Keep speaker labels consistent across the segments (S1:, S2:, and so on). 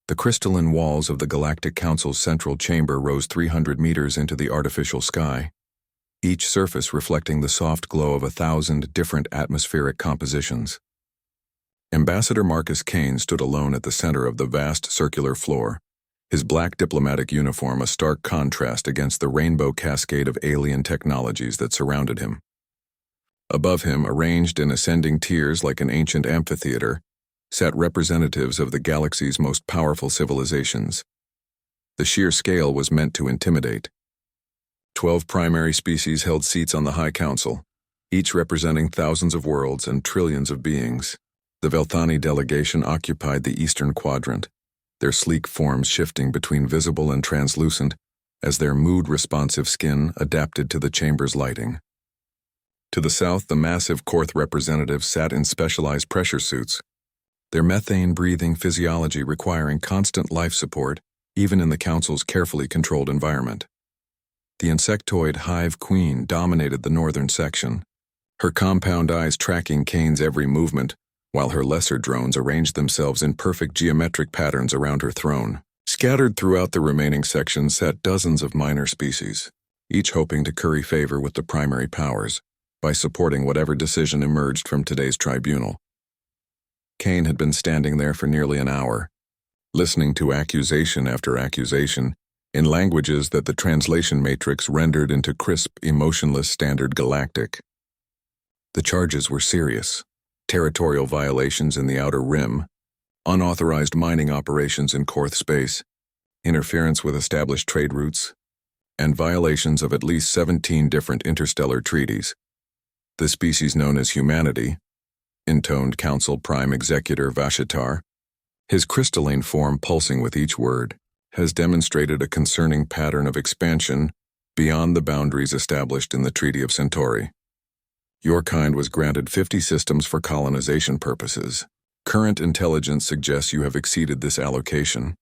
S1: The crystalline walls of the Galactic Council's central chamber rose 300 meters into the artificial sky, each surface reflecting the soft glow of 1,000 different atmospheric compositions. Ambassador Marcus Kane stood alone at the center of the vast circular floor, his black diplomatic uniform a stark contrast against the rainbow cascade of alien technologies that surrounded him. Above him, arranged in ascending tiers like an ancient amphitheater, sat representatives of the galaxy's most powerful civilizations. The sheer scale was meant to intimidate. 12 primary species held seats on the High Council, each representing thousands of worlds and trillions of beings. The Velthani delegation occupied the eastern quadrant, their sleek forms shifting between visible and translucent as their mood-responsive skin adapted to the chamber's lighting. To the south, the massive Korth representatives sat in specialized pressure suits, their methane-breathing physiology requiring constant life support even in the Council's carefully controlled environment. The insectoid Hive Queen dominated the northern section, her compound eyes tracking Kane's every movement, while her lesser drones arranged themselves in perfect geometric patterns around her throne. Scattered throughout the remaining sections sat dozens of minor species, each hoping to curry favor with the primary powers by supporting whatever decision emerged from today's tribunal. Kane had been standing there for nearly an hour, listening to accusation after accusation in languages that the translation matrix rendered into crisp, emotionless Standard Galactic. The charges were serious: territorial violations in the Outer Rim, unauthorized mining operations in Korth space, interference with established trade routes, and violations of at least 17 different interstellar treaties. The species known as humanity, intoned Council Prime Executor Vashitar, his crystalline form pulsing with each word, has demonstrated a concerning pattern of expansion beyond the boundaries established in the Treaty of Centauri. Your kind was granted 50 systems for colonization purposes. Current intelligence suggests you have exceeded this allocation.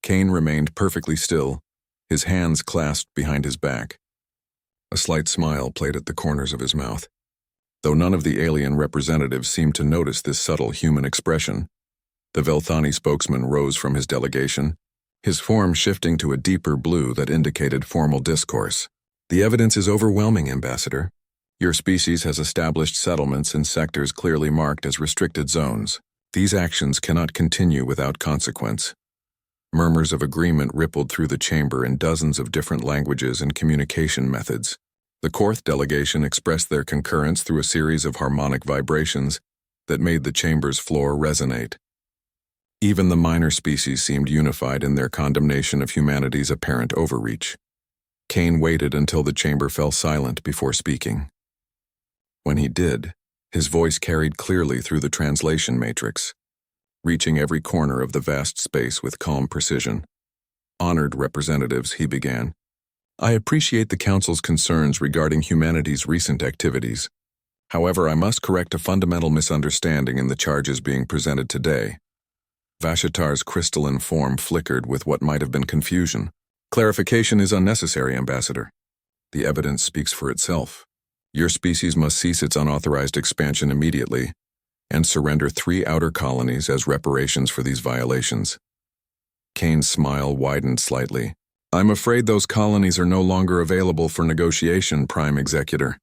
S1: Kane remained perfectly still, his hands clasped behind his back. A slight smile played at the corners of his mouth. Though none of the alien representatives seemed to notice this subtle human expression, the Velthani spokesman rose from his delegation, his form shifting to a deeper blue that indicated formal discourse. The evidence is overwhelming, Ambassador. Your species has established settlements in sectors clearly marked as restricted zones. These actions cannot continue without consequence. Murmurs of agreement rippled through the chamber in dozens of different languages and communication methods. The Korth delegation expressed their concurrence through a series of harmonic vibrations that made the chamber's floor resonate. Even the minor species seemed unified in their condemnation of humanity's apparent overreach. Kane waited until the chamber fell silent before speaking. When he did, his voice carried clearly through the translation matrix, reaching every corner of the vast space with calm precision. Honored representatives, he began, I appreciate the Council's concerns regarding humanity's recent activities. However, I must correct a fundamental misunderstanding in the charges being presented today. Vashitar's crystalline form flickered with what might have been confusion. Clarification is unnecessary, Ambassador. The evidence speaks for itself. Your species must cease its unauthorized expansion immediately and surrender 3 outer colonies as reparations for these violations. Kane's smile widened slightly. I'm afraid those colonies are no longer available for negotiation, Prime Executor.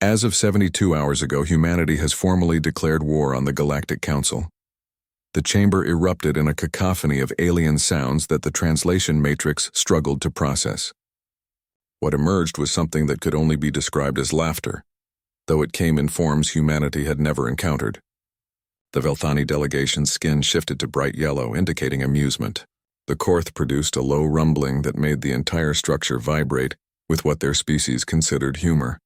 S1: As of 72 hours ago, humanity has formally declared war on the Galactic Council. The chamber erupted in a cacophony of alien sounds that the translation matrix struggled to process. What emerged was something that could only be described as laughter, though it came in forms humanity had never encountered. The Velthani delegation's skin shifted to bright yellow, indicating amusement. The Korth produced a low rumbling that made the entire structure vibrate with what their species considered humor.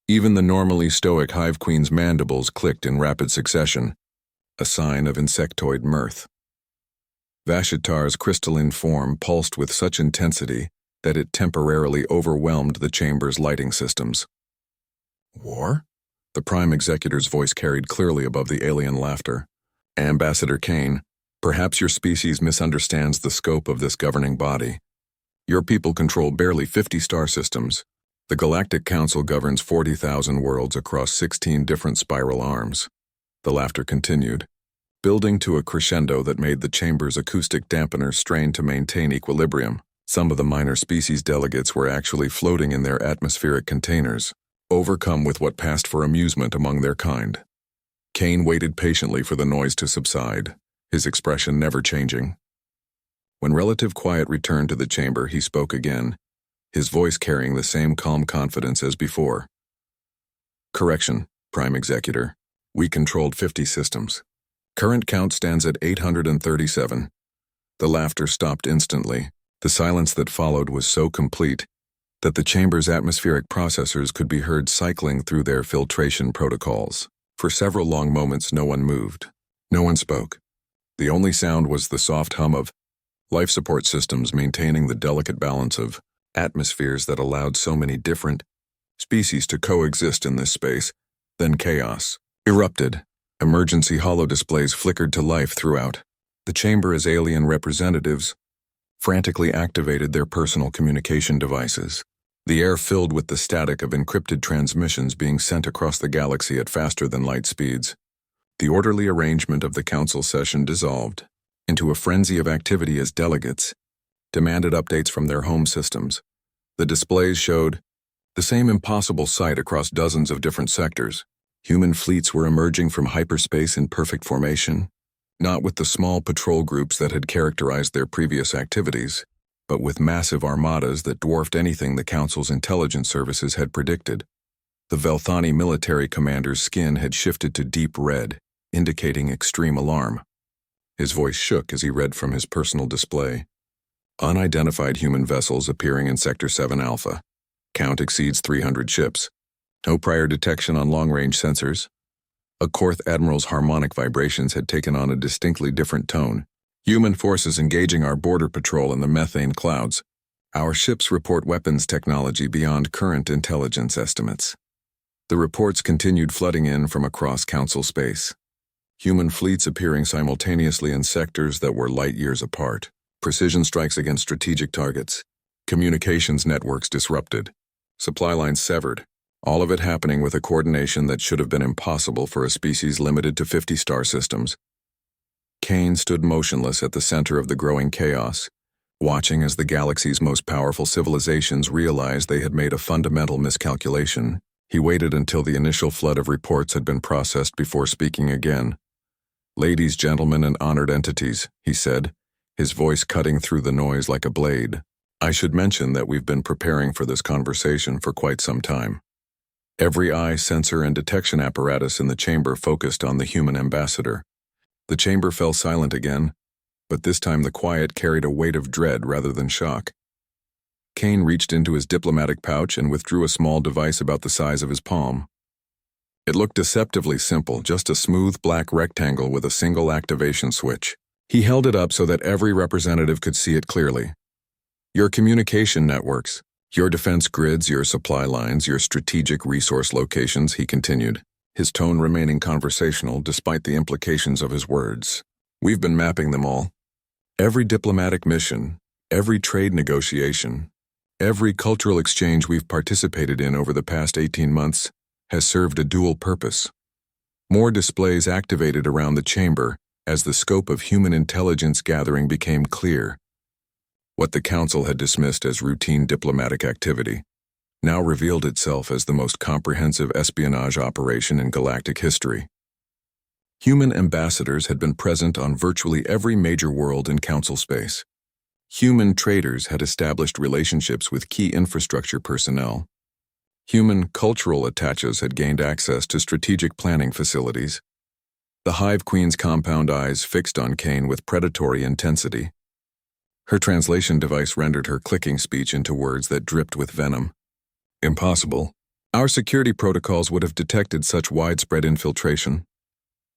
S1: Even the normally stoic Hive Queen's mandibles clicked in rapid succession, a sign of insectoid mirth. Vashitar's crystalline form pulsed with such intensity that it temporarily overwhelmed the chamber's lighting systems. War? The Prime Executor's voice carried clearly above the alien laughter. Ambassador Kane, perhaps your species misunderstands the scope of this governing body. Your people control barely 50 star systems. The Galactic Council governs 40,000 worlds across 16 different spiral arms. The laughter continued, building to a crescendo that made the chamber's acoustic dampener strain to maintain equilibrium. Some of the minor species delegates were actually floating in their atmospheric containers, overcome with what passed for amusement among their kind. Kane waited patiently for the noise to subside, his expression never changing. When relative quiet returned to the chamber, he spoke again, his voice carrying the same calm confidence as before. Correction, Prime Executor. We controlled 50 systems. Current count stands at 837. The laughter stopped instantly. The silence that followed was so complete that the chamber's atmospheric processors could be heard cycling through their filtration protocols. For several long moments, no one moved. No one spoke. The only sound was the soft hum of life support systems maintaining the delicate balance of atmospheres that allowed so many different species to coexist in this space. Then chaos erupted. Emergency holodisplays flickered to life throughout. The chamber as alien representatives frantically activated their personal communication devices. The air filled with the static of encrypted transmissions being sent across the galaxy at faster than light speeds. The orderly arrangement of the council session dissolved into a frenzy of activity as delegates demanded updates from their home systems. The displays showed the same impossible sight across dozens of different sectors. Human fleets were emerging from hyperspace in perfect formation, not with the small patrol groups that had characterized their previous activities, but with massive armadas that dwarfed anything the Council's intelligence services had predicted. The Velthani military commander's skin had shifted to deep red, indicating extreme alarm. His voice shook as he read from his personal display. Unidentified human vessels appearing in Sector 7 Alpha. Count exceeds 300 ships. No prior detection on long-range sensors. A Korth admiral's harmonic vibrations had taken on a distinctly different tone. Human forces engaging our border patrol in the methane clouds. Our ships report weapons technology beyond current intelligence estimates. The reports continued flooding in from across Council space. Human fleets appearing simultaneously in sectors that were light years apart. Precision strikes against strategic targets. Communications networks disrupted. Supply lines severed. All of it happening with a coordination that should have been impossible for a species limited to 50 star systems. Kane stood motionless at the center of the growing chaos, watching as the galaxy's most powerful civilizations realized they had made a fundamental miscalculation. He waited until the initial flood of reports had been processed before speaking again. "Ladies, gentlemen, and honored entities," he said, his voice cutting through the noise like a blade. "I should mention that we've been preparing for this conversation for quite some time." Every eye, sensor, and detection apparatus in the chamber focused on the human ambassador. The chamber fell silent again, but this time the quiet carried a weight of dread rather than shock. Kane reached into his diplomatic pouch and withdrew a small device about the size of his palm. It looked deceptively simple, just a smooth black rectangle with a single activation switch. He held it up so that every representative could see it clearly. "Your communication networks, your defense grids, your supply lines, your strategic resource locations," he continued, his tone remaining conversational despite the implications of his words. "We've been mapping them all. Every diplomatic mission, every trade negotiation, every cultural exchange we've participated in over the past 18 months has served a dual purpose. More displays activated around the chamber as the scope of human intelligence gathering became clear. What the Council had dismissed as routine diplomatic activity now revealed itself as the most comprehensive espionage operation in galactic history. Human ambassadors had been present on virtually every major world in Council space. Human traders had established relationships with key infrastructure personnel. Human cultural attaches had gained access to strategic planning facilities. The Hive Queen's compound eyes fixed on Kane with predatory intensity. Her translation device rendered her clicking speech into words that dripped with venom. "Impossible. Our security protocols would have detected such widespread infiltration."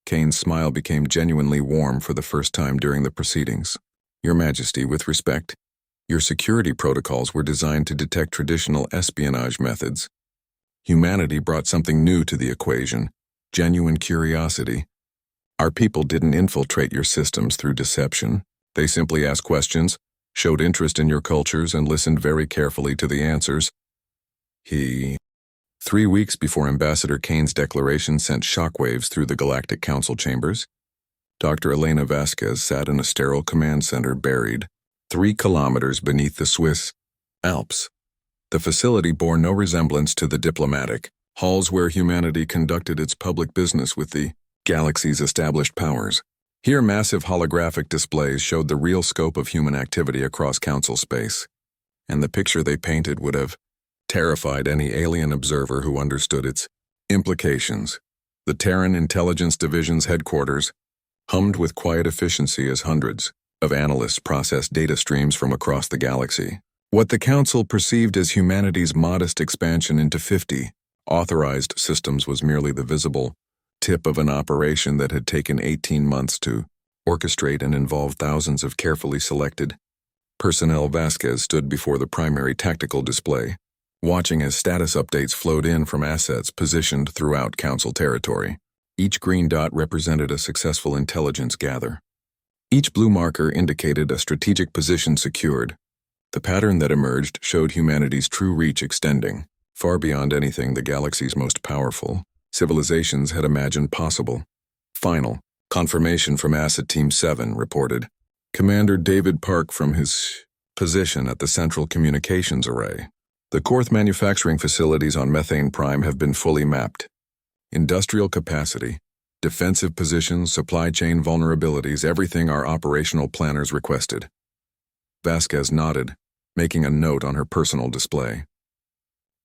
S1: Kane's smile became genuinely warm for the first time during the proceedings. "Your Majesty, with respect, your security protocols were designed to detect traditional espionage methods. Humanity brought something new to the equation, genuine curiosity. Our people didn't infiltrate your systems through deception. They simply asked questions, showed interest in your cultures, and listened very carefully to the answers." 3 weeks before Ambassador Kane's declaration sent shockwaves through the Galactic Council chambers, Dr. Elena Vasquez sat in a sterile command center buried 3 kilometers beneath the Swiss Alps. The facility bore no resemblance to the diplomatic halls where humanity conducted its public business with the galaxy's established powers. Here, massive holographic displays showed the real scope of human activity across Council space, and the picture they painted would have terrified any alien observer who understood its implications. The Terran Intelligence Division's headquarters hummed with quiet efficiency as hundreds of analysts processed data streams from across the galaxy. What the Council perceived as humanity's modest expansion into 50 authorized systems was merely the visible tip of an operation that had taken 18 months to orchestrate and involve thousands of carefully selected personnel. Vasquez stood before the primary tactical display, watching as status updates flowed in from assets positioned throughout Council territory. Each green dot represented a successful intelligence gather. Each blue marker indicated a strategic position secured. The pattern that emerged showed humanity's true reach extending far beyond anything the galaxy's most powerful civilizations had imagined possible. Final confirmation from Asset Team 7 reported. Commander David Park from his position at the Central Communications Array. The Korth manufacturing facilities on Methane Prime have been fully mapped. Industrial capacity, defensive positions, supply chain vulnerabilities, everything our operational planners requested. Vasquez nodded, making a note on her personal display.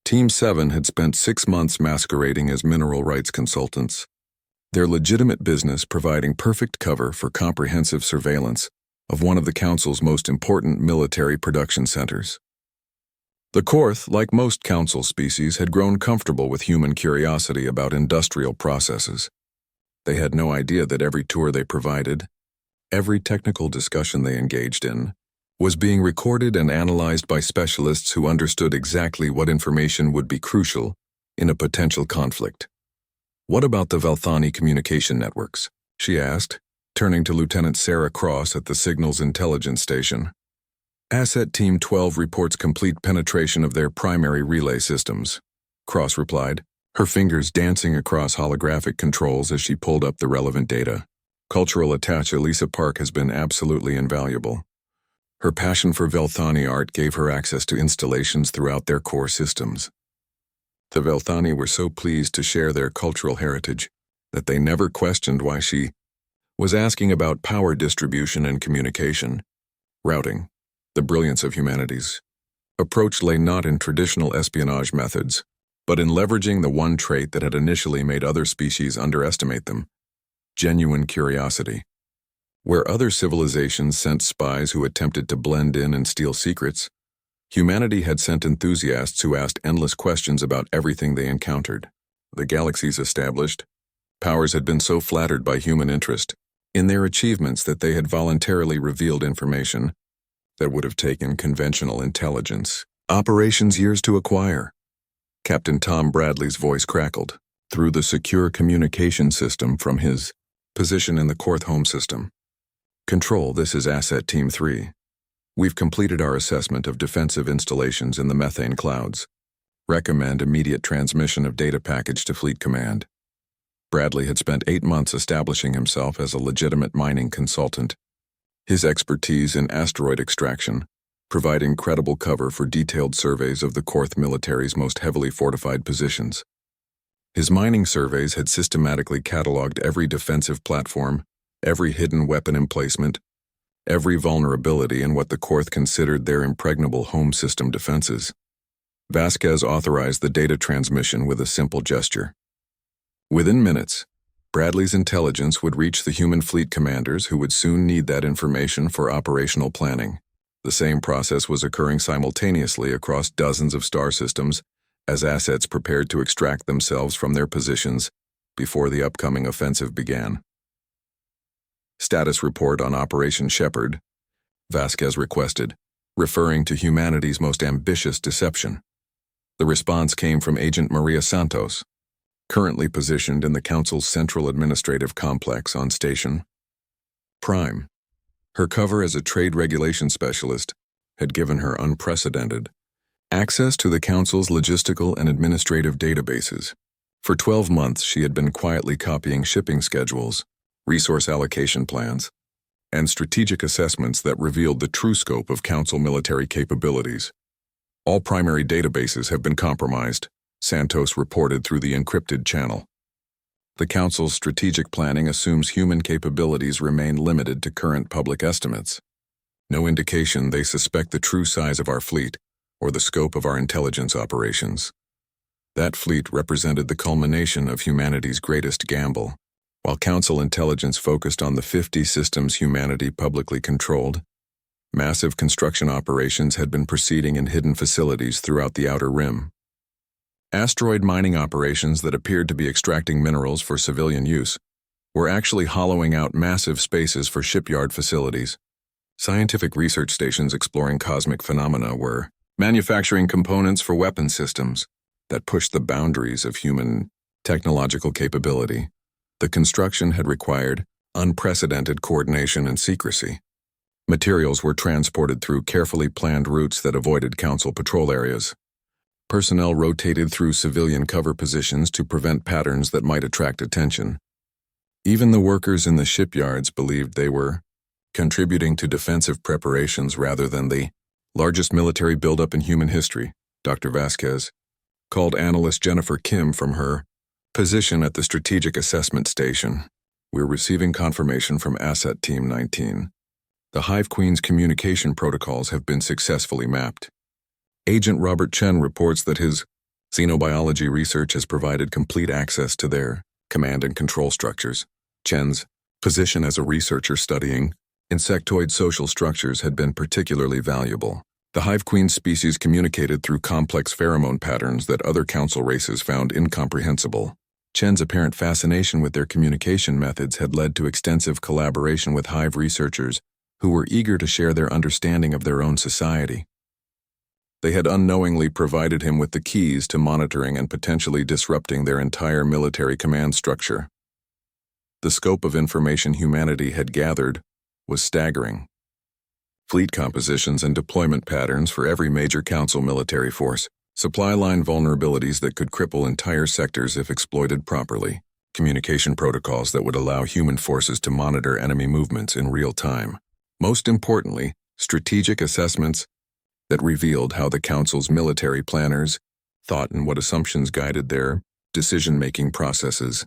S1: Team 7 had spent 6 months masquerading as mineral rights consultants, their legitimate business providing perfect cover for comprehensive surveillance of one of the Council's most important military production centers. The Korth, like most Council species, had grown comfortable with human curiosity about industrial processes. They had no idea that every tour they provided, every technical discussion they engaged in, was being recorded and analyzed by specialists who understood exactly what information would be crucial in a potential conflict. "What about the Velthani communication networks?" she asked, turning to Lieutenant Sarah Cross at the Signals Intelligence Station. "Asset Team 12 reports complete penetration of their primary relay systems," Cross replied, her fingers dancing across holographic controls as she pulled up the relevant data. Cultural attaché Lisa Park has been absolutely invaluable. Her passion for Velthani art gave her access to installations throughout their core systems. The Velthani were so pleased to share their cultural heritage that they never questioned why she was asking about power distribution and communication. Routing. The brilliance of humanity's approach lay not in traditional espionage methods, but in leveraging the one trait that had initially made other species underestimate them: genuine curiosity. Where other civilizations sent spies who attempted to blend in and steal secrets, humanity had sent enthusiasts who asked endless questions about everything they encountered. The galaxy's established powers had been so flattered by human interest in their achievements that they had voluntarily revealed information that would have taken conventional intelligence operations years to acquire. Captain Tom Bradley's voice crackled through the secure communication system from his position in the Korth home system. "Control, this is Asset Team 3. We've completed our assessment of defensive installations in the methane clouds. Recommend immediate transmission of data package to Fleet Command." Bradley had spent 8 months establishing himself as a legitimate mining consultant. His expertise in asteroid extraction providing credible cover for detailed surveys of the Korth military's most heavily fortified positions. His mining surveys had systematically cataloged every defensive platform, every hidden weapon emplacement, every vulnerability in what the Korth considered their impregnable home system defenses. Vasquez authorized the data transmission with a simple gesture. Within minutes, Bradley's intelligence would reach the human fleet commanders who would soon need that information for operational planning. The same process was occurring simultaneously across dozens of star systems as assets prepared to extract themselves from their positions before the upcoming offensive began. "Status report on Operation Shepherd," Vasquez requested, referring to humanity's most ambitious deception. The response came from Agent Maria Santos, currently positioned in the Council's Central Administrative Complex on Station Prime. Her cover as a trade regulation specialist had given her unprecedented access to the Council's logistical and administrative databases. For 12 months, she had been quietly copying shipping schedules, resource allocation plans, and strategic assessments that revealed the true scope of Council military capabilities. All primary databases have been compromised, Santos reported through the encrypted channel. The Council's strategic planning assumes human capabilities remain limited to current public estimates. No indication they suspect the true size of our fleet or the scope of our intelligence operations. That fleet represented the culmination of humanity's greatest gamble. While Council intelligence focused on the 50 systems humanity publicly controlled, massive construction operations had been proceeding in hidden facilities throughout the Outer Rim. Asteroid mining operations that appeared to be extracting minerals for civilian use were actually hollowing out massive spaces for shipyard facilities. Scientific research stations exploring cosmic phenomena were manufacturing components for weapon systems that pushed the boundaries of human technological capability. The construction had required unprecedented coordination and secrecy. Materials were transported through carefully planned routes that avoided Council patrol areas. Personnel rotated through civilian cover positions to prevent patterns that might attract attention. Even the workers in the shipyards believed they were contributing to defensive preparations rather than the largest military buildup in human history, Dr. Vasquez called analyst Jennifer Kim from her position at the Strategic Assessment Station. We're receiving confirmation from Asset Team 19. The Hive Queen's communication protocols have been successfully mapped. Agent Robert Chen reports that his xenobiology research has provided complete access to their command and control structures. Chen's position as a researcher studying insectoid social structures had been particularly valuable. The Hive Queen species communicated through complex pheromone patterns that other Council races found incomprehensible. Chen's apparent fascination with their communication methods had led to extensive collaboration with Hive researchers who were eager to share their understanding of their own society. They had unknowingly provided him with the keys to monitoring and potentially disrupting their entire military command structure. The scope of information humanity had gathered was staggering. Fleet compositions and deployment patterns for every major Council military force, supply line vulnerabilities that could cripple entire sectors if exploited properly, communication protocols that would allow human forces to monitor enemy movements in real time. Most importantly, strategic assessments that revealed how the Council's military planners thought and what assumptions guided their decision-making processes.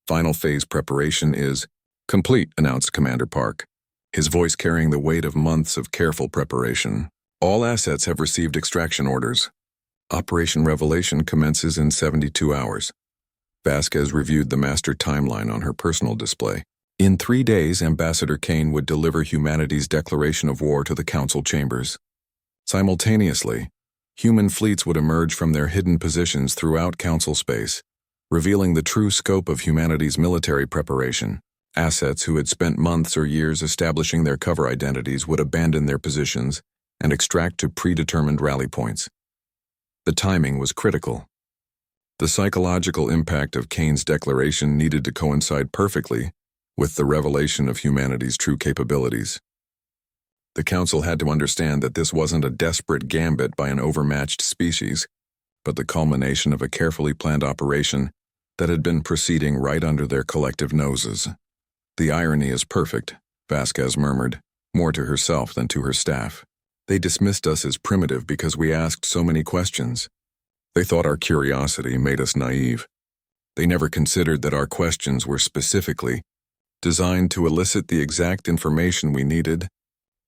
S1: Final phase preparation is complete, announced Commander Park, his voice carrying the weight of months of careful preparation. All assets have received extraction orders. Operation Revelation commences in 72 hours. Vasquez reviewed the master timeline on her personal display. In 3 days, Ambassador Kane would deliver humanity's declaration of war to the Council chambers. Simultaneously, human fleets would emerge from their hidden positions throughout Council space, revealing the true scope of humanity's military preparation. Assets who had spent months or years establishing their cover identities would abandon their positions and extract to predetermined rally points. The timing was critical. The psychological impact of Kane's declaration needed to coincide perfectly with the revelation of humanity's true capabilities. The Council had to understand that this wasn't a desperate gambit by an overmatched species, but the culmination of a carefully planned operation that had been proceeding right under their collective noses. The irony is perfect, Vasquez murmured, more to herself than to her staff. They dismissed us as primitive because we asked so many questions. They thought our curiosity made us naive. They never considered that our questions were specifically designed to elicit the exact information we needed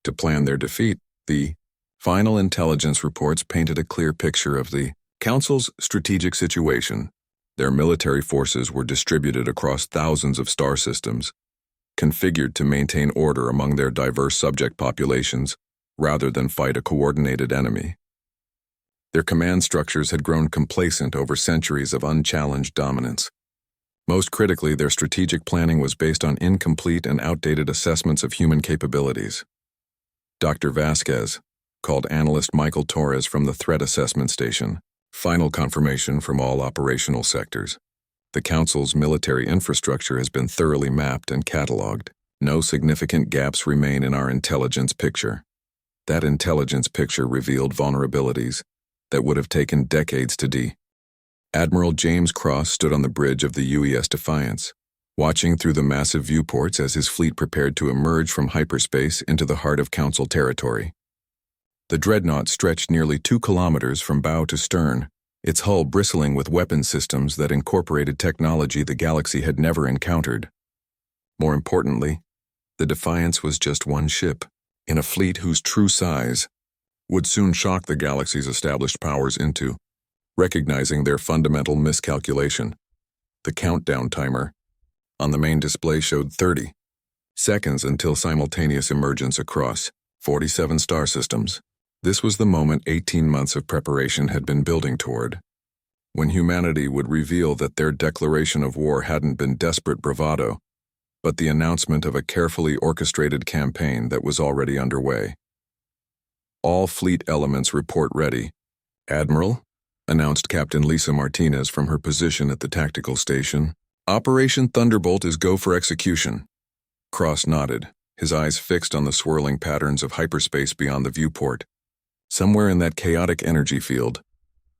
S1: to plan their defeat. The final intelligence reports painted a clear picture of the Council's strategic situation. Their military forces were distributed across thousands of star systems, configured to maintain order among their diverse subject populations rather than fight a coordinated enemy. Their command structures had grown complacent over centuries of unchallenged dominance. Most critically, their strategic planning was based on incomplete and outdated assessments of human capabilities. Dr. Vasquez called analyst Michael Torres from the Threat Assessment Station. Final confirmation from all operational sectors. The Council's military infrastructure has been thoroughly mapped and catalogued. No significant gaps remain in our intelligence picture. That intelligence picture revealed vulnerabilities that would have taken decades to Admiral James Cross stood on the bridge of the UES Defiance, watching through the massive viewports as his fleet prepared to emerge from hyperspace into the heart of Council territory. The dreadnought stretched nearly 2 kilometers from bow to stern, its hull bristling with weapon systems that incorporated technology the galaxy had never encountered. More importantly, the Defiance was just one ship, in a fleet whose true size would soon shock the galaxy's established powers into recognizing their fundamental miscalculation. The countdown timer on the main display showed 30 seconds until simultaneous emergence across 47 star systems. This was the moment 18 months of preparation had been building toward, when humanity would reveal that their declaration of war hadn't been desperate bravado, but the announcement of a carefully orchestrated campaign that was already underway. All fleet elements report ready. Admiral, announced Captain Lisa Martinez from her position at the tactical station. Operation Thunderbolt is go for execution. Cross nodded, his eyes fixed on the swirling patterns of hyperspace beyond the viewport. Somewhere in that chaotic energy field,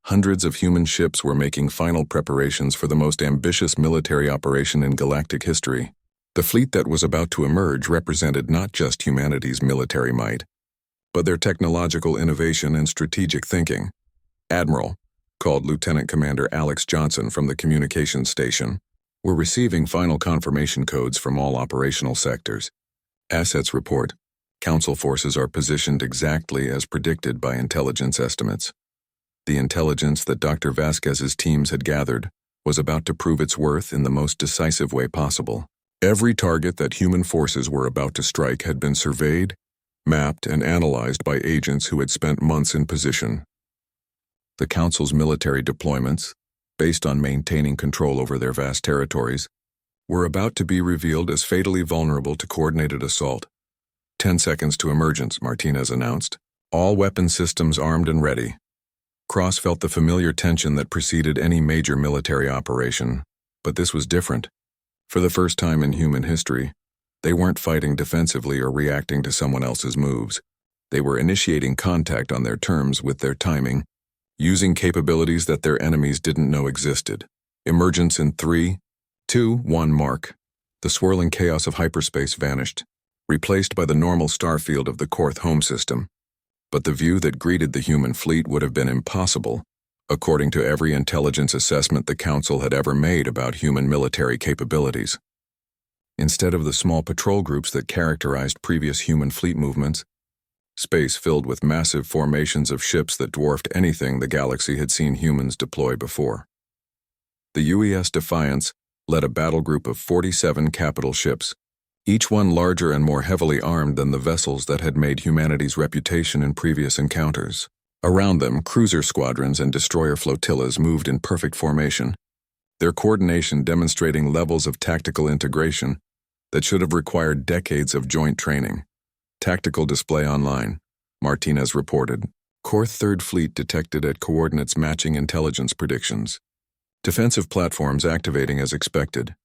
S1: hundreds of human ships were making final preparations for the most ambitious military operation in galactic history. The fleet that was about to emerge represented not just humanity's military might, but their technological innovation and strategic thinking. Admiral, called Lieutenant Commander Alex Johnson from the communications station, were receiving final confirmation codes from all operational sectors. Assets report. Council forces are positioned exactly as predicted by intelligence estimates. The intelligence that Dr. Vasquez's teams had gathered was about to prove its worth in the most decisive way possible. Every target that human forces were about to strike had been surveyed, mapped, and analyzed by agents who had spent months in position. The Council's military deployments, based on maintaining control over their vast territories, were about to be revealed as fatally vulnerable to coordinated assault. 10 seconds to emergence, Martinez announced. All weapon systems armed and ready. Cross felt the familiar tension that preceded any major military operation, but this was different. For the first time in human history, they weren't fighting defensively or reacting to someone else's moves. They were initiating contact on their terms with their timing, using capabilities that their enemies didn't know existed. Emergence in 3, 2, 1 mark. The swirling chaos of hyperspace vanished, replaced by the normal star field of the Korth home system. But the view that greeted the human fleet would have been impossible, according to every intelligence assessment the Council had ever made about human military capabilities. Instead of the small patrol groups that characterized previous human fleet movements, space filled with massive formations of ships that dwarfed anything the galaxy had seen humans deploy before. The UES Defiance led a battle group of 47 capital ships, each one larger and more heavily armed than the vessels that had made humanity's reputation in previous encounters. Around them, cruiser squadrons and destroyer flotillas moved in perfect formation, their coordination demonstrating levels of tactical integration that should have required decades of joint training. Tactical display online, Martinez reported. Korth 3rd Fleet detected at coordinates matching intelligence predictions. Defensive platforms activating as expected.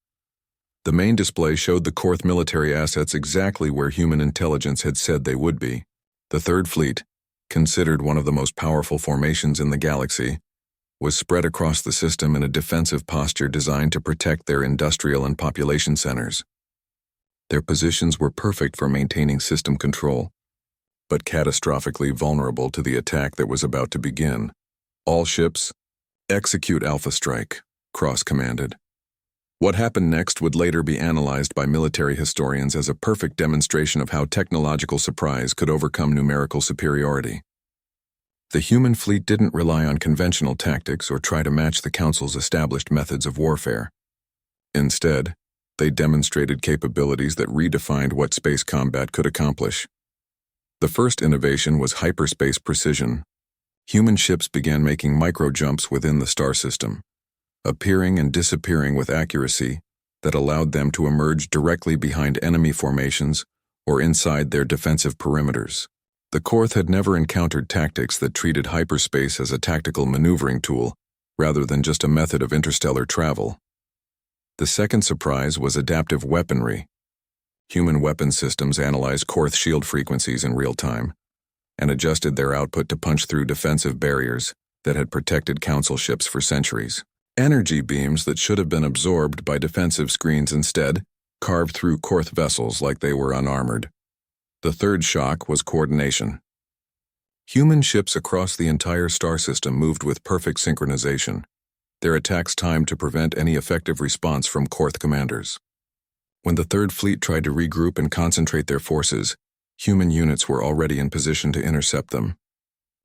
S1: The main display showed the Korth military assets exactly where human intelligence had said they would be. The 3rd Fleet, considered one of the most powerful formations in the galaxy, was spread across the system in a defensive posture designed to protect their industrial and population centers. Their positions were perfect for maintaining system control, but catastrophically vulnerable to the attack that was about to begin. All ships, execute Alpha Strike, Cross commanded. What happened next would later be analyzed by military historians as a perfect demonstration of how technological surprise could overcome numerical superiority. The human fleet didn't rely on conventional tactics or try to match the Council's established methods of warfare. Instead, they demonstrated capabilities that redefined what space combat could accomplish. The first innovation was hyperspace precision. Human ships began making micro-jumps within the star system, appearing and disappearing with accuracy that allowed them to emerge directly behind enemy formations or inside their defensive perimeters. The Korth had never encountered tactics that treated hyperspace as a tactical maneuvering tool rather than just a method of interstellar travel. The second surprise was adaptive weaponry. Human weapon systems analyzed Korth shield frequencies in real time and adjusted their output to punch through defensive barriers that had protected Council ships for centuries. Energy beams that should have been absorbed by defensive screens instead carved through Korth vessels like they were unarmored. The third shock was coordination. Human ships across the entire star system moved with perfect synchronization, their attacks timed to prevent any effective response from Korth commanders. When the Third Fleet tried to regroup and concentrate their forces, human units were already in position to intercept them.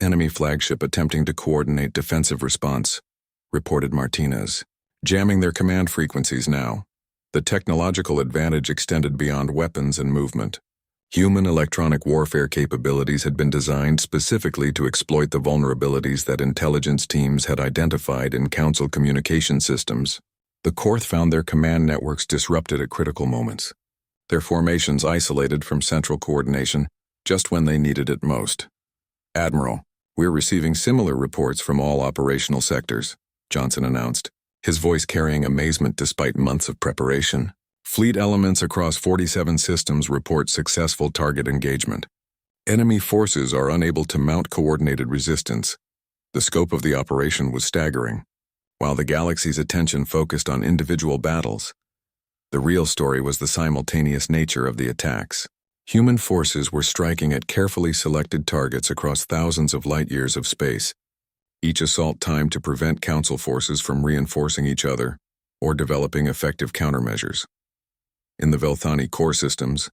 S1: Enemy flagship attempting to coordinate defensive response, reported Martinez. Jamming their command frequencies now. The technological advantage extended beyond weapons and movement. Human electronic warfare capabilities had been designed specifically to exploit the vulnerabilities that intelligence teams had identified in Council communication systems. The Korth found their command networks disrupted at critical moments, their formations isolated from central coordination just when they needed it most. "Admiral, we're receiving similar reports from all operational sectors," Johnson announced, his voice carrying amazement despite months of preparation. "Fleet elements across 47 systems report successful target engagement. Enemy forces are unable to mount coordinated resistance." The scope of the operation was staggering. While the galaxy's attention focused on individual battles, the real story was the simultaneous nature of the attacks. Human forces were striking at carefully selected targets across thousands of light-years of space, each assault timed to prevent Council forces from reinforcing each other or developing effective countermeasures. In the Velthani core systems,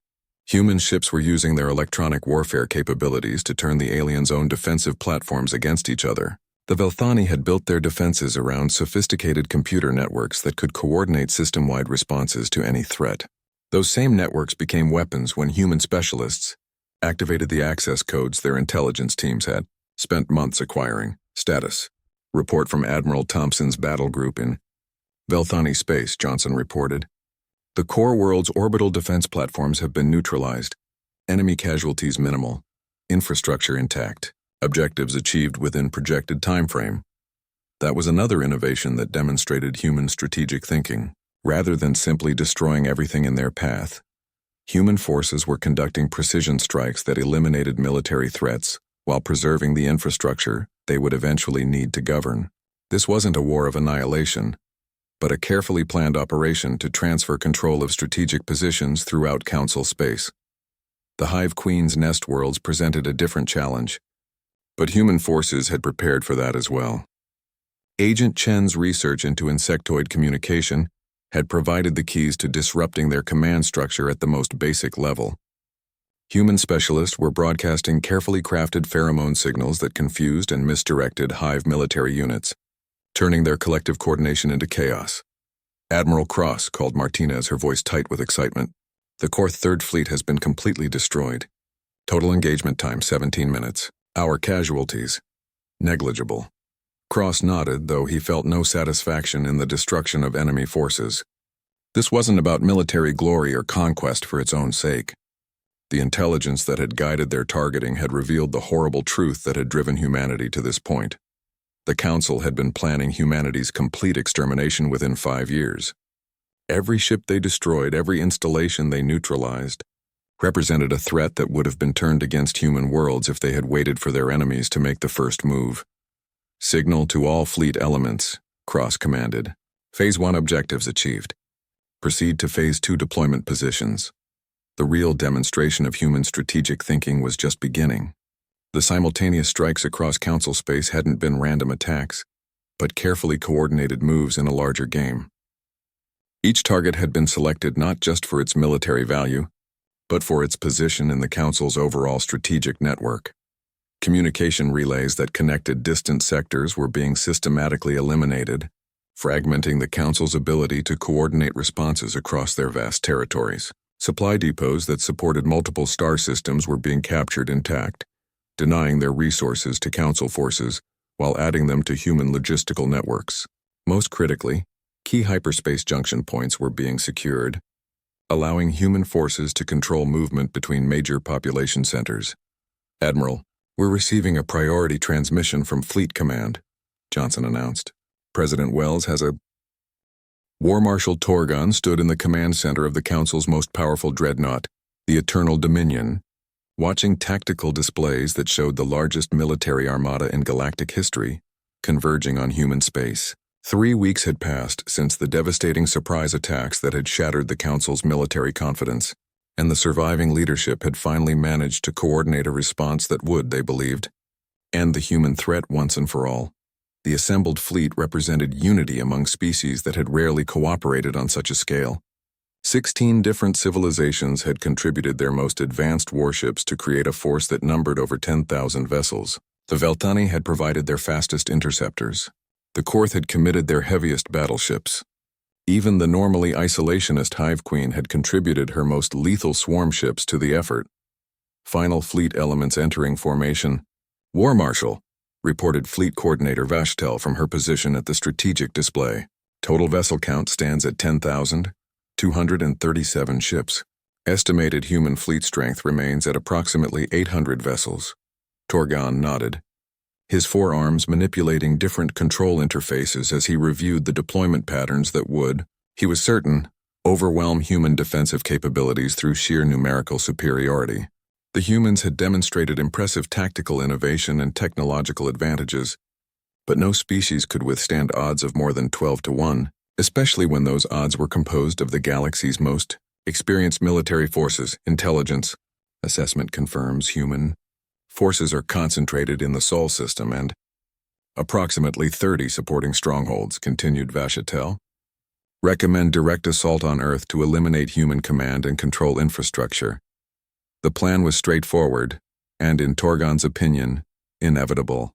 S1: human ships were using their electronic warfare capabilities to turn the aliens' own defensive platforms against each other. The Velthani had built their defenses around sophisticated computer networks that could coordinate system-wide responses to any threat. Those same networks became weapons when human specialists activated the access codes their intelligence teams had spent months acquiring. Status. Report from Admiral Thompson's battle group in Velthani space, Johnson reported. The core world's orbital defense platforms have been neutralized. Enemy casualties minimal. Infrastructure intact. Objectives achieved within projected time frame. That was another innovation that demonstrated human strategic thinking. Rather than simply destroying everything in their path, human forces were conducting precision strikes that eliminated military threats while preserving the infrastructure they would eventually need to govern. This wasn't a war of annihilation, but a carefully planned operation to transfer control of strategic positions throughout Council space. The Hive Queen's nest worlds presented a different challenge, but human forces had prepared for that as well. Agent Chen's research into insectoid communication had provided the keys to disrupting their command structure at the most basic level. Human specialists were broadcasting carefully crafted pheromone signals that confused and misdirected Hive military units, turning their collective coordination into chaos. "Admiral Cross," called Martinez, her voice tight with excitement. "The Korth Third Fleet has been completely destroyed. Total engagement time 17 minutes. Our casualties negligible." Cross nodded, though he felt no satisfaction in the destruction of enemy forces. This wasn't about military glory or conquest for its own sake. The intelligence that had guided their targeting had revealed the horrible truth that had driven humanity to this point. The Council had been planning humanity's complete extermination within 5 years. Every ship they destroyed, every installation they neutralized, represented a threat that would have been turned against human worlds if they had waited for their enemies to make the first move. "Signal to all fleet elements," Cross commanded. "Phase 1 objectives achieved. Proceed to Phase 2 deployment positions." The real demonstration of human strategic thinking was just beginning. The simultaneous strikes across Council space hadn't been random attacks, but carefully coordinated moves in a larger game. Each target had been selected not just for its military value, but for its position in the Council's overall strategic network. Communication relays that connected distant sectors were being systematically eliminated, fragmenting the Council's ability to coordinate responses across their vast territories. Supply depots that supported multiple star systems were being captured intact, denying their resources to Council forces while adding them to human logistical networks. Most critically, key hyperspace junction points were being secured, allowing human forces to control movement between major population centers. "Admiral, we're receiving a priority transmission from Fleet Command," Johnson announced. "President Wells has a..." War Marshal Torgon stood in the command center of the Council's most powerful dreadnought, the Eternal Dominion, watching tactical displays that showed the largest military armada in galactic history converging on human space. 3 weeks had passed since the devastating surprise attacks that had shattered the Council's military confidence, and the surviving leadership had finally managed to coordinate a response that would, they believed, end the human threat once and for all. The assembled fleet represented unity among species that had rarely cooperated on such a scale. 16 different civilizations had contributed their most advanced warships to create a force that numbered over 10,000 vessels. The Veltani had provided their fastest interceptors. The Korth had committed their heaviest battleships. Even the normally isolationist Hive Queen had contributed her most lethal swarm ships to the effort. Final fleet elements entering formation. War Marshal, reported Fleet Coordinator Vashtel from her position at the strategic display. Total vessel count stands at 10,237 ships. Estimated human fleet strength remains at approximately 800 vessels. Torgon nodded, his forearms manipulating different control interfaces as he reviewed the deployment patterns that would, he was certain, overwhelm human defensive capabilities through sheer numerical superiority. The humans had demonstrated impressive tactical innovation and technological advantages, but no species could withstand odds of more than 12 to 1, especially when those odds were composed of the galaxy's most experienced military forces. Intelligence assessment confirms human forces are concentrated in the Sol system and approximately 30 supporting strongholds, continued Vashatel. Recommend direct assault on Earth to eliminate human command and control infrastructure. The plan was straightforward, and in Torgon's opinion, inevitable.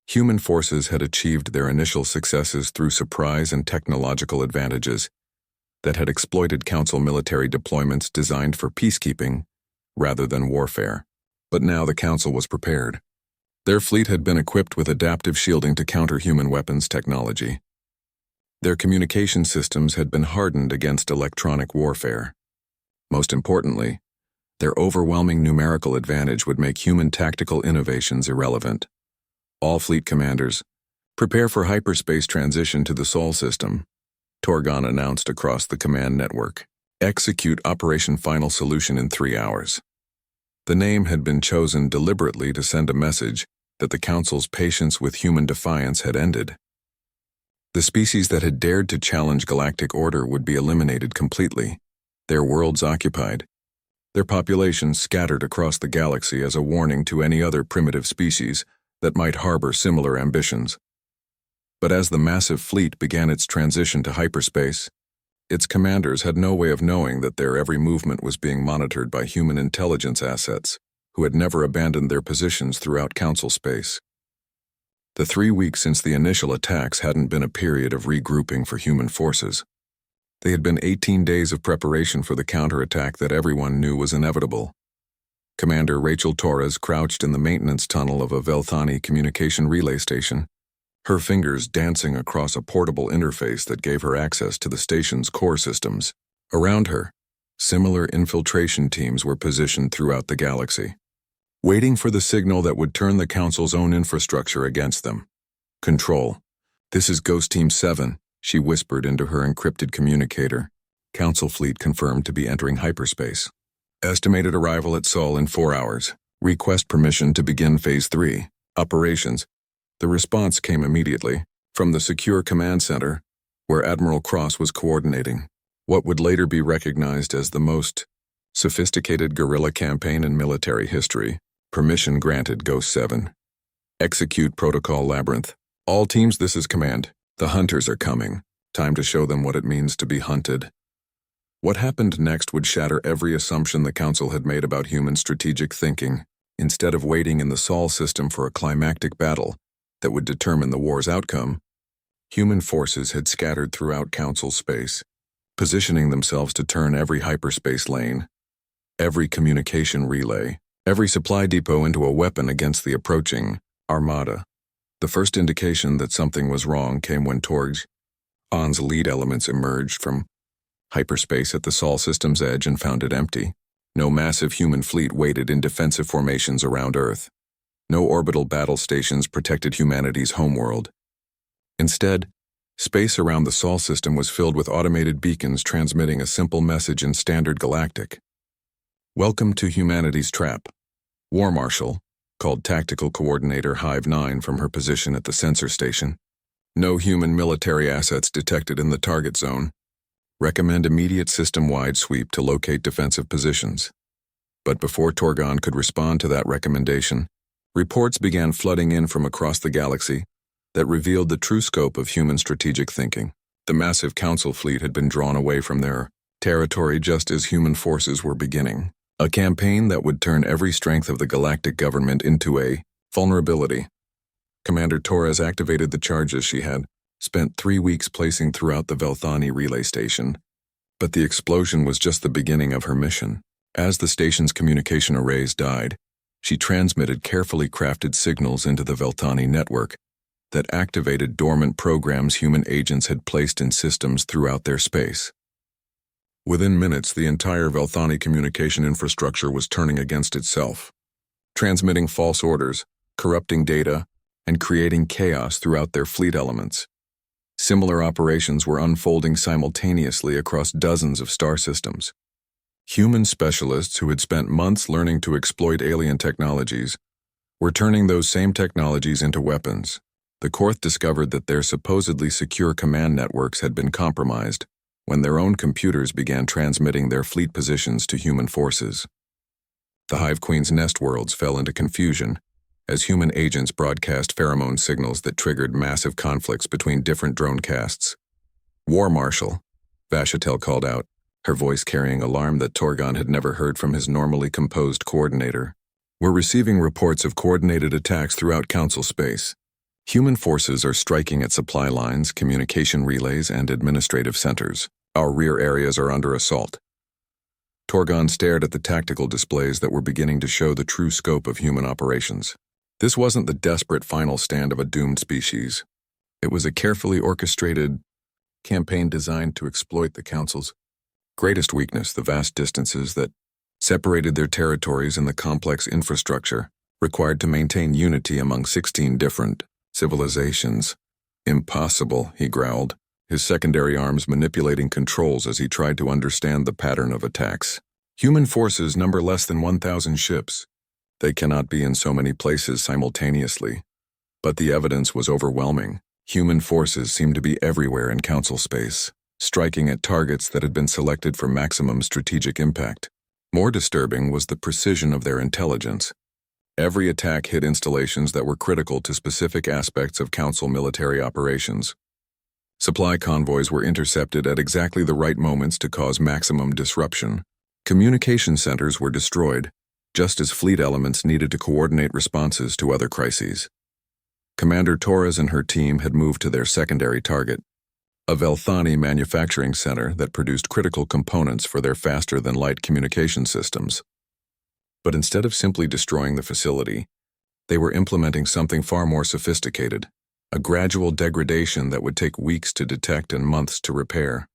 S1: Human forces had achieved their initial successes through surprise and technological advantages that had exploited Council military deployments designed for peacekeeping rather than warfare. But now the Council was prepared. Their fleet had been equipped with adaptive shielding to counter human weapons technology. Their communication systems had been hardened against electronic warfare. Most importantly, their overwhelming numerical advantage would make human tactical innovations irrelevant. All fleet commanders, prepare for hyperspace transition to the Sol system, Torgon announced across the command network. Execute Operation Final Solution in 3 hours. The name had been chosen deliberately to send a message that the Council's patience with human defiance had ended. The species that had dared to challenge galactic order would be eliminated completely, their worlds occupied, their populations scattered across the galaxy as a warning to any other primitive species that might harbor similar ambitions. But as the massive fleet began its transition to hyperspace, its commanders had no way of knowing that their every movement was being monitored by human intelligence assets who had never abandoned their positions throughout Council space. The 3 weeks since the initial attacks hadn't been a period of regrouping for human forces. They had been 18 days of preparation for the counterattack that everyone knew was inevitable. Commander Rachel Torres crouched in the maintenance tunnel of a Velthani communication relay station, her fingers dancing across a portable interface that gave her access to the station's core systems. Around her, similar infiltration teams were positioned throughout the galaxy, waiting for the signal that would turn the Council's own infrastructure against them. Control. This is Ghost Team 7, she whispered into her encrypted communicator. Council fleet confirmed to be entering hyperspace. Estimated arrival at Sol in 4 hours. Request permission to begin Phase 3. Operations. The response came immediately, from the Secure Command Center, where Admiral Cross was coordinating what would later be recognized as the most sophisticated guerrilla campaign in military history. Permission granted, Ghost 7. Execute Protocol Labyrinth. All teams, this is Command. The hunters are coming. Time to show them what it means to be hunted. What happened next would shatter every assumption the Council had made about human strategic thinking. Instead of waiting in the Sol system for a climactic battle that would determine the war's outcome, human forces had scattered throughout Council space, positioning themselves to turn every hyperspace lane, every communication relay, every supply depot into a weapon against the approaching armada. The first indication that something was wrong came when Torgon's lead elements emerged from hyperspace at the Sol system's edge and found it empty. No massive human fleet waited in defensive formations around Earth. No orbital battle stations protected humanity's homeworld. Instead, space around the Sol system was filled with automated beacons transmitting a simple message in Standard Galactic. Welcome to humanity's trap. War Marshal, called Tactical Coordinator Hive 9 from her position at the sensor station. No human military assets detected in the target zone. Recommend immediate system-wide sweep to locate defensive positions. But before Torgon could respond to that recommendation, reports began flooding in from across the galaxy that revealed the true scope of human strategic thinking. The massive Council fleet had been drawn away from their territory just as human forces were beginning a campaign that would turn every strength of the galactic government into a vulnerability. Commander Torres activated the charges she had spent 3 weeks placing throughout the Velthani relay station. But the explosion was just the beginning of her mission. As the station's communication arrays died, she transmitted carefully crafted signals into the Velthani network that activated dormant programs human agents had placed in systems throughout their space. Within minutes, the entire Velthani communication infrastructure was turning against itself, transmitting false orders, corrupting data, and creating chaos throughout their fleet elements. Similar operations were unfolding simultaneously across dozens of star systems. Human specialists who had spent months learning to exploit alien technologies were turning those same technologies into weapons. The Korth discovered that their supposedly secure command networks had been compromised when their own computers began transmitting their fleet positions to human forces. The Hive Queen's nest worlds fell into confusion as human agents broadcast pheromone signals that triggered massive conflicts between different drone castes. "War Marshal," Vashatel called out, her voice carrying alarm that Torgon had never heard from his normally composed coordinator. "We're receiving reports of coordinated attacks throughout Council space. Human forces are striking at supply lines, communication relays, and administrative centers. Our rear areas are under assault." Torgon stared at the tactical displays that were beginning to show the true scope of human operations. This wasn't the desperate final stand of a doomed species. It was a carefully orchestrated campaign designed to exploit the Council's greatest weakness, the vast distances that separated their territories and the complex infrastructure required to maintain unity among 16 different civilizations. "Impossible," he growled, his secondary arms manipulating controls as he tried to understand the pattern of attacks. "Human forces number less than 1,000 ships. They cannot be in so many places simultaneously." But the evidence was overwhelming. Human forces seemed to be everywhere in Council space, striking at targets that had been selected for maximum strategic impact. More disturbing was the precision of their intelligence. Every attack hit installations that were critical to specific aspects of Council military operations. Supply convoys were intercepted at exactly the right moments to cause maximum disruption. Communication centers were destroyed, just as fleet elements needed to coordinate responses to other crises. Commander Torres and her team had moved to their secondary target, a Velthani manufacturing center that produced critical components for their faster-than-light communication systems. But instead of simply destroying the facility, they were implementing something far more sophisticated, a gradual degradation that would take weeks to detect and months to repair.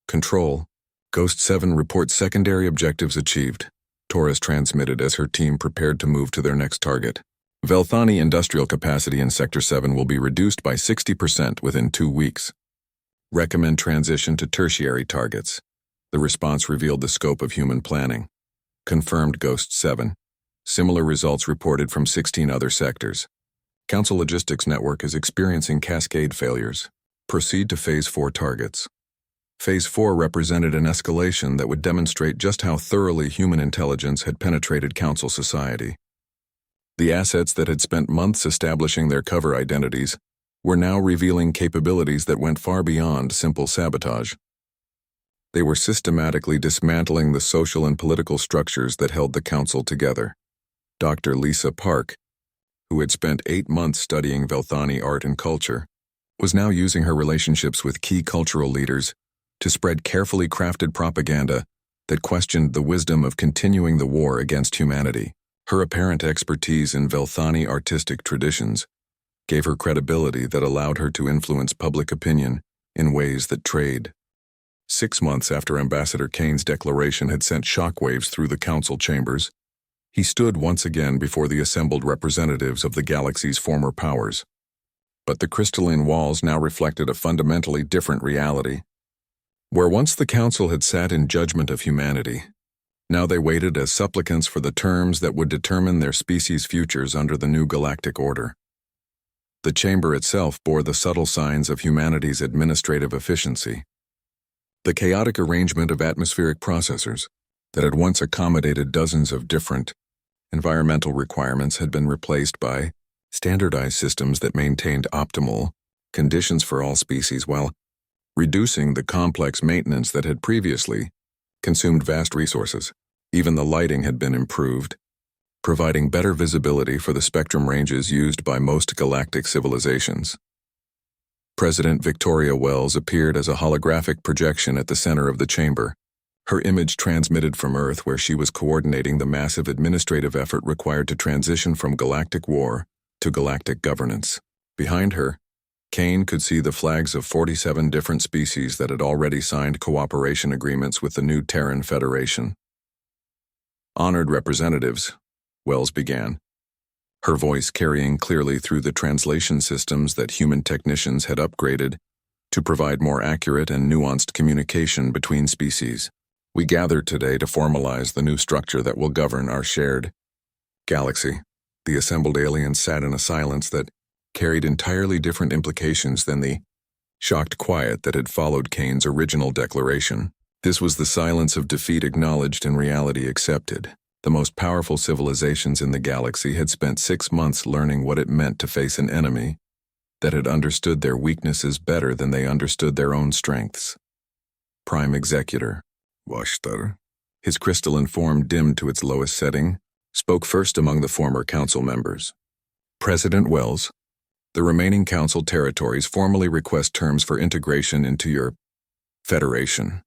S1: "Control, Ghost 7 reports secondary objectives achieved," Torres transmitted as her team prepared to move to their next target. "Velthani industrial capacity in Sector 7 will be reduced by 60% within 2 weeks. Recommend transition to tertiary targets." The response revealed the scope of human planning. Confirmed Ghost 7. Similar results reported from 16 other sectors. Council Logistics Network is experiencing cascade failures. Proceed to Phase 4 targets. Phase 4 represented an escalation that would demonstrate just how thoroughly human intelligence had penetrated Council society. The assets that had spent months establishing their cover identities were now revealing capabilities that went far beyond simple sabotage. They were systematically dismantling the social and political structures that held the Council together. Dr. Lisa Park, who had spent 8 months studying Velthani art and culture, was now using her relationships with key cultural leaders to spread carefully crafted propaganda that questioned the wisdom of continuing the war against humanity. Her apparent expertise in Velthani artistic traditions gave her credibility that allowed her to influence public opinion in ways that trade. 6 months after Ambassador Kane's declaration had sent shockwaves through the Council chambers, he stood once again before the assembled representatives of the galaxy's former powers. But the crystalline walls now reflected a fundamentally different reality. Where once the Council had sat in judgment of humanity, now they waited as supplicants for the terms that would determine their species' futures under the new galactic order. The chamber itself bore the subtle signs of humanity's administrative efficiency. The chaotic arrangement of atmospheric processors that had once accommodated dozens of different environmental requirements had been replaced by standardized systems that maintained optimal conditions for all species while reducing the complex maintenance that had previously consumed vast resources. Even the lighting had been improved, providing better visibility for the spectrum ranges used by most galactic civilizations. President Victoria Wells appeared as a holographic projection at the center of the chamber, her image transmitted from Earth where she was coordinating the massive administrative effort required to transition from galactic war to galactic governance. Behind her, Kane could see the flags of 47 different species that had already signed cooperation agreements with the new Terran Federation. Honored representatives, Wells began, her voice carrying clearly through the translation systems that human technicians had upgraded to provide more accurate and nuanced communication between species. We gathered today to formalize the new structure that will govern our shared galaxy. The assembled aliens sat in a silence that carried entirely different implications than the shocked quiet that had followed Kane's original declaration. This was the silence of defeat acknowledged and reality accepted. The most powerful civilizations in the galaxy had spent 6 months learning what it meant to face an enemy that had understood their weaknesses better than they understood their own strengths. Prime Executor Washtar, his crystalline form dimmed to its lowest setting, spoke first among the former council members. President Wells, the remaining council territories formally request terms for integration into your federation.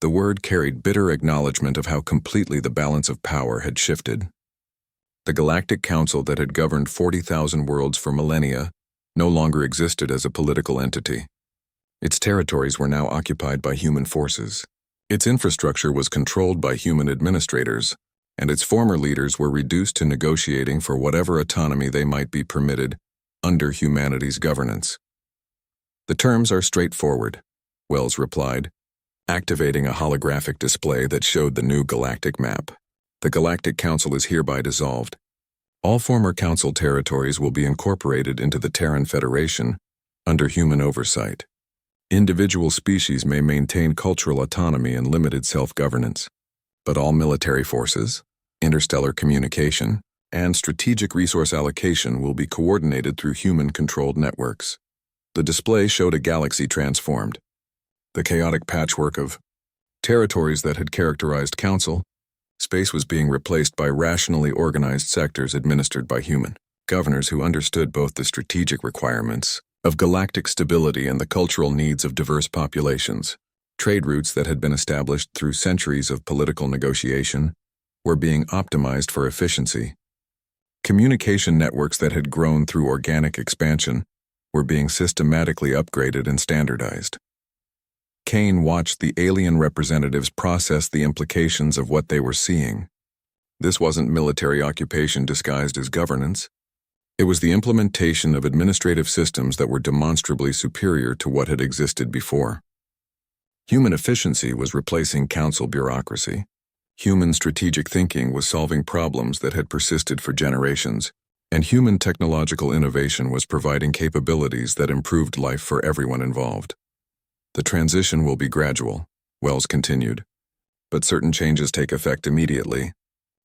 S1: The word carried bitter acknowledgement of how completely the balance of power had shifted. The Galactic Council that had governed 40,000 worlds for millennia no longer existed as a political entity. Its territories were now occupied by human forces. Its infrastructure was controlled by human administrators, and its former leaders were reduced to negotiating for whatever autonomy they might be permitted under humanity's governance. The terms are straightforward, Wells replied, activating a holographic display that showed the new galactic map. The Galactic Council is hereby dissolved. All former council territories will be incorporated into the Terran Federation under human oversight. Individual species may maintain cultural autonomy and limited self-governance, but all military forces, interstellar communication, and strategic resource allocation will be coordinated through human-controlled networks. The display showed a galaxy transformed. The chaotic patchwork of territories that had characterized Council space was being replaced by rationally organized sectors administered by human governors who understood both the strategic requirements of galactic stability and the cultural needs of diverse populations. Trade routes that had been established through centuries of political negotiation were being optimized for efficiency. Communication networks that had grown through organic expansion were being systematically upgraded and standardized. Kane watched the alien representatives process the implications of what they were seeing. This wasn't military occupation disguised as governance. It was the implementation of administrative systems that were demonstrably superior to what had existed before. Human efficiency was replacing council bureaucracy. Human strategic thinking was solving problems that had persisted for generations, and human technological innovation was providing capabilities that improved life for everyone involved. The transition will be gradual, Wells continued, but certain changes take effect immediately.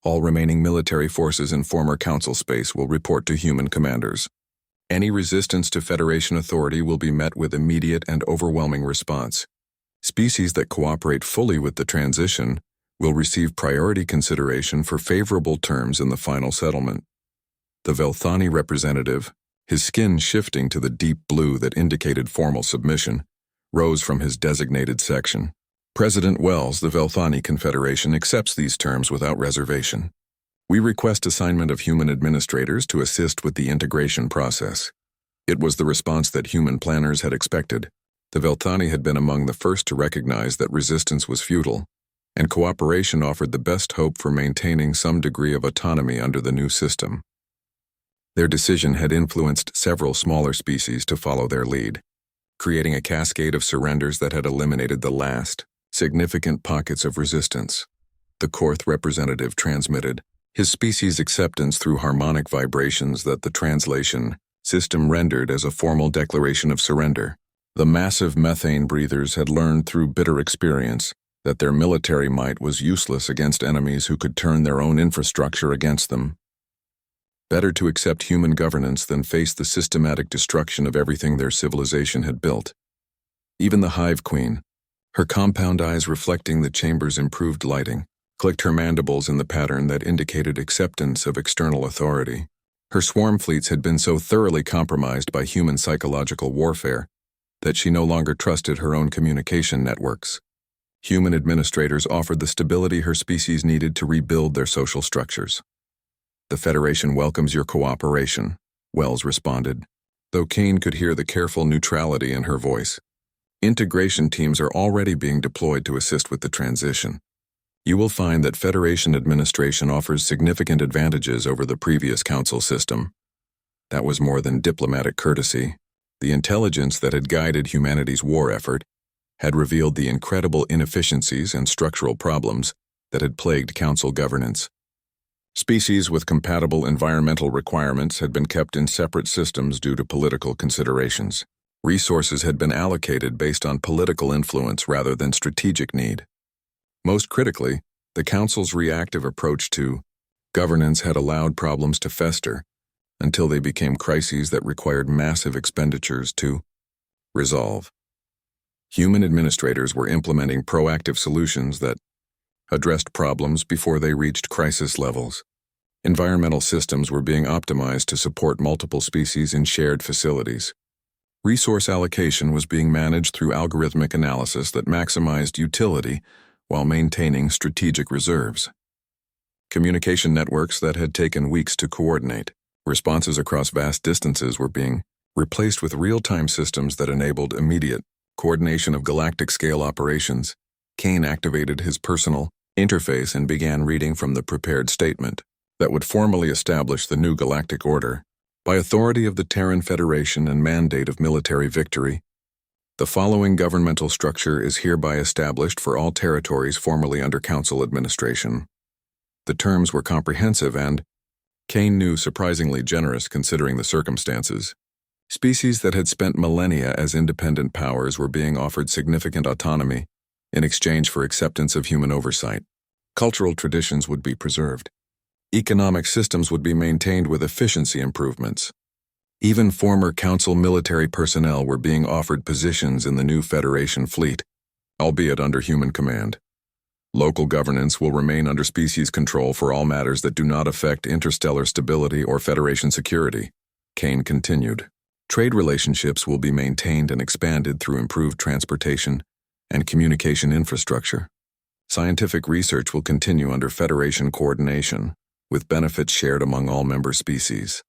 S1: All remaining military forces in former council space will report to human commanders. Any resistance to Federation authority will be met with immediate and overwhelming response. Species that cooperate fully with the transition will receive priority consideration for favorable terms in the final settlement. The Velthani representative, his skin shifting to the deep blue that indicated formal submission, rose from his designated section. President Wells, the Velthani Confederation, accepts these terms without reservation. We request assignment of human administrators to assist with the integration process. It was the response that human planners had expected. The Velthani had been among the first to recognize that resistance was futile, and cooperation offered the best hope for maintaining some degree of autonomy under the new system. Their decision had influenced several smaller species to follow their lead, creating a cascade of surrenders that had eliminated the last significant pockets of resistance. The Korth representative transmitted his species' acceptance through harmonic vibrations that the translation system rendered as a formal declaration of surrender. The massive methane breathers had learned through bitter experience that their military might was useless against enemies who could turn their own infrastructure against them. Better to accept human governance than face the systematic destruction of everything their civilization had built. Even the Hive Queen, her compound eyes reflecting the chamber's improved lighting, clicked her mandibles in the pattern that indicated acceptance of external authority. Her swarm fleets had been so thoroughly compromised by human psychological warfare that she no longer trusted her own communication networks. Human administrators offered the stability her species needed to rebuild their social structures. "The Federation welcomes your cooperation," Wells responded, though Kane could hear the careful neutrality in her voice. "Integration teams are already being deployed to assist with the transition. You will find that Federation administration offers significant advantages over the previous council system." That was more than diplomatic courtesy. The intelligence that had guided humanity's war effort had revealed the incredible inefficiencies and structural problems that had plagued council governance. Species with compatible environmental requirements had been kept in separate systems due to political considerations. Resources had been allocated based on political influence rather than strategic need. Most critically, the Council's reactive approach to governance had allowed problems to fester until they became crises that required massive expenditures to resolve. Human administrators were implementing proactive solutions that addressed problems before they reached crisis levels. Environmental systems were being optimized to support multiple species in shared facilities. Resource allocation was being managed through algorithmic analysis that maximized utility while maintaining strategic reserves. Communication networks that had taken weeks to coordinate, responses across vast distances were being replaced with real-time systems that enabled immediate coordination of galactic-scale operations. Kane activated his personal interface and began reading from the prepared statement that would formally establish the new galactic order. By authority of the Terran Federation and mandate of military victory, the following governmental structure is hereby established for all territories formerly under Council administration. The terms were comprehensive and, Kane knew, surprisingly generous considering the circumstances. Species that had spent millennia as independent powers were being offered significant autonomy in exchange for acceptance of human oversight. Cultural traditions would be preserved. Economic systems would be maintained with efficiency improvements. Even former Council military personnel were being offered positions in the new Federation fleet, albeit under human command. Local governance will remain under species control for all matters that do not affect interstellar stability or Federation security, Kane continued. Trade relationships will be maintained and expanded through improved transportation and communication infrastructure. Scientific research will continue under Federation coordination, with benefits shared among all member species.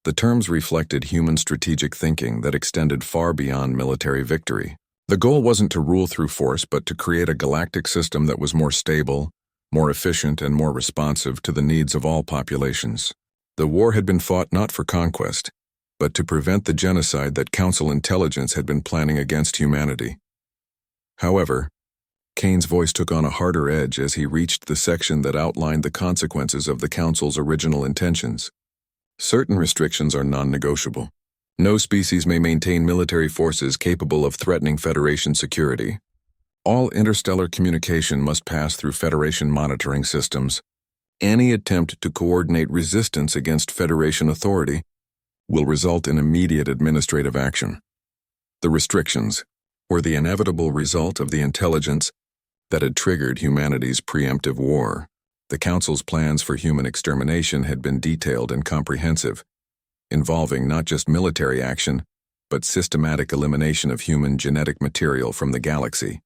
S1: The terms reflected human strategic thinking that extended far beyond military victory. The goal wasn't to rule through force, but to create a galactic system that was more stable, more efficient, and more responsive to the needs of all populations. The war had been fought not for conquest, but to prevent the genocide that Council intelligence had been planning against humanity. However, Kane's voice took on a harder edge as he reached the section that outlined the consequences of the Council's original intentions. Certain restrictions are non-negotiable. No species may maintain military forces capable of threatening Federation security. All interstellar communication must pass through Federation monitoring systems. Any attempt to coordinate resistance against Federation authority will result in immediate administrative action. The restrictions were the inevitable result of the intelligence that had triggered humanity's preemptive war. The Council's plans for human extermination had been detailed and comprehensive, involving not just military action, but systematic elimination of human genetic material from the galaxy.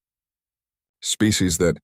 S1: Species that